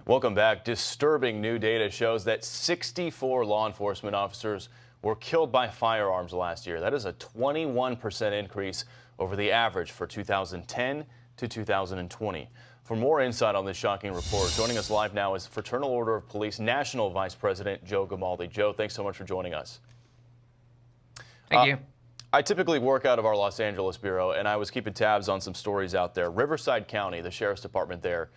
Welcome back. Disturbing new data shows that 64 law enforcement officers were killed by firearms last year. That is a 21% increase over the average for 2010 to 2020. For more insight on this shocking report, joining us live now is Fraternal Order of Police National Vice President Joe Gamaldi. Joe, thanks so much for joining us. Thank you. I typically work out of our Los Angeles bureau, and I was keeping tabs on some stories out there. Riverside County, the sheriff's department there,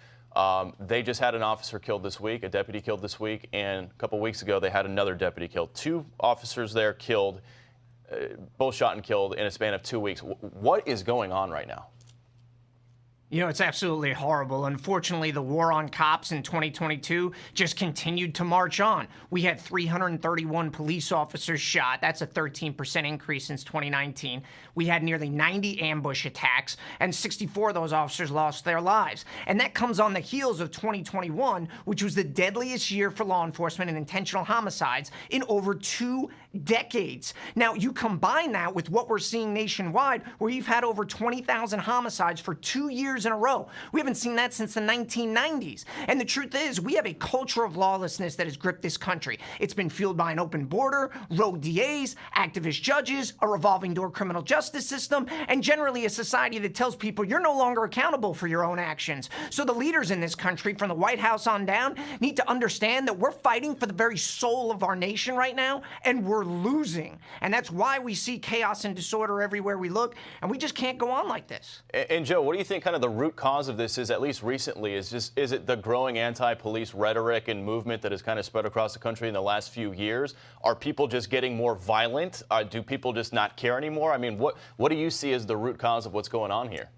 they just had an officer killed this week, a deputy killed this week, and a couple weeks ago they had another deputy killed. Two officers there killed, both shot and killed in a span of 2 weeks. What is going on right now? You know, it's absolutely horrible. Unfortunately, the war on cops in 2022 just continued to march on. We had 331 police officers shot. That's a 13% increase since 2019. We had nearly 90 ambush attacks, and 64 of those officers lost their lives. And that comes on the heels of 2021, which was the deadliest year for law enforcement and intentional homicides in over 2 decades. Now, you combine that with what we're seeing nationwide, where you've had over 20,000 homicides for 2 years in a row. We haven't seen that since the 1990s. And the truth is, we have a culture of lawlessness that has gripped this country. It's been fueled by an open border, rogue DAs, activist judges, a revolving door criminal justice system, and generally a society that tells people you're no longer accountable for your own actions. So the leaders in this country, from the White House on down, need to understand that we're fighting for the very soul of our nation right now, and we're losing. And that's why we see chaos and disorder everywhere we look, and we just can't go on like this. And Joe, what do you think kind of the root cause of this is, at least recently? Is it the growing anti-police rhetoric and movement that has kind of spread across the country in the last few years? Are people just getting more violent? Do people just not care anymore? I mean, what do you see as the root cause of what's going on here?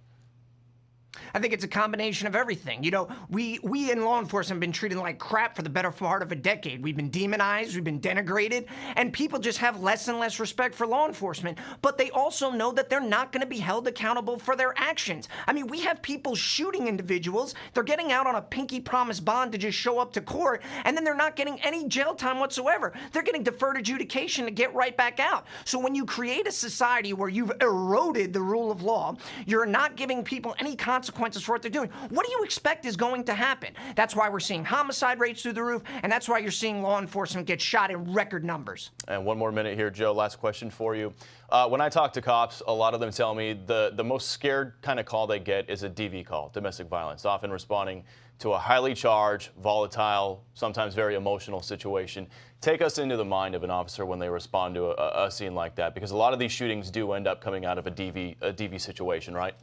I think it's a combination of everything. You know, we in law enforcement have been treated like crap for the better part of a decade. We've been demonized, we've been denigrated, and people just have less and less respect for law enforcement. But they also know that they're not going to be held accountable for their actions. I mean, we have people shooting individuals. They're getting out on a pinky promise bond to just show up to court, and then they're not getting any jail time whatsoever. They're getting deferred adjudication to get right back out. So when you create a society where you've eroded the rule of law, you're not giving people any consequences for what they're doing. What do you expect is going to happen? That's why we're seeing homicide rates through the roof, and that's why you're seeing law enforcement get shot in record numbers. And one more minute here, Joe. Last question for you. When I talk to cops, a lot of them tell me the most scared kind of call they get is a DV call, domestic violence, often responding to a highly charged, volatile, sometimes very emotional situation. Take us into the mind of an officer when they respond to a scene like that, because a lot of these shootings do end up coming out of a DV situation, right?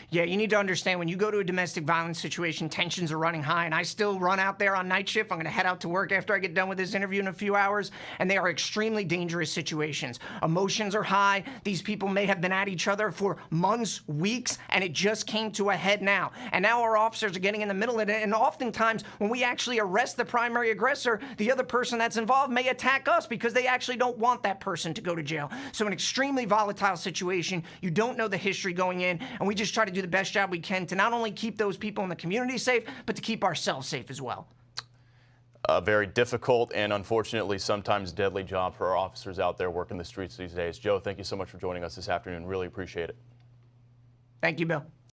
Yeah, you need to understand, when you go to a domestic violence situation, tensions are running high, and I still run out there on night shift. I'm going to head out to work after I get done with this interview in a few hours, and they are extremely dangerous situations. Emotions are high. These people may have been at each other for months, weeks, and it just came to a head now. And now our officers are getting in the middle of it, and oftentimes when we actually arrest the primary aggressor, the other person that's involved may attack us because they actually don't want that person to go to jail. So an extremely volatile situation. You don't know the history going in, and we just try to do the best job we can to not only keep those people in the community safe, but to keep ourselves safe as well. A very difficult and unfortunately sometimes deadly job for our officers out there working the streets these days. Joe, thank you so much for joining us this afternoon. Really appreciate it. Thank you, Bill.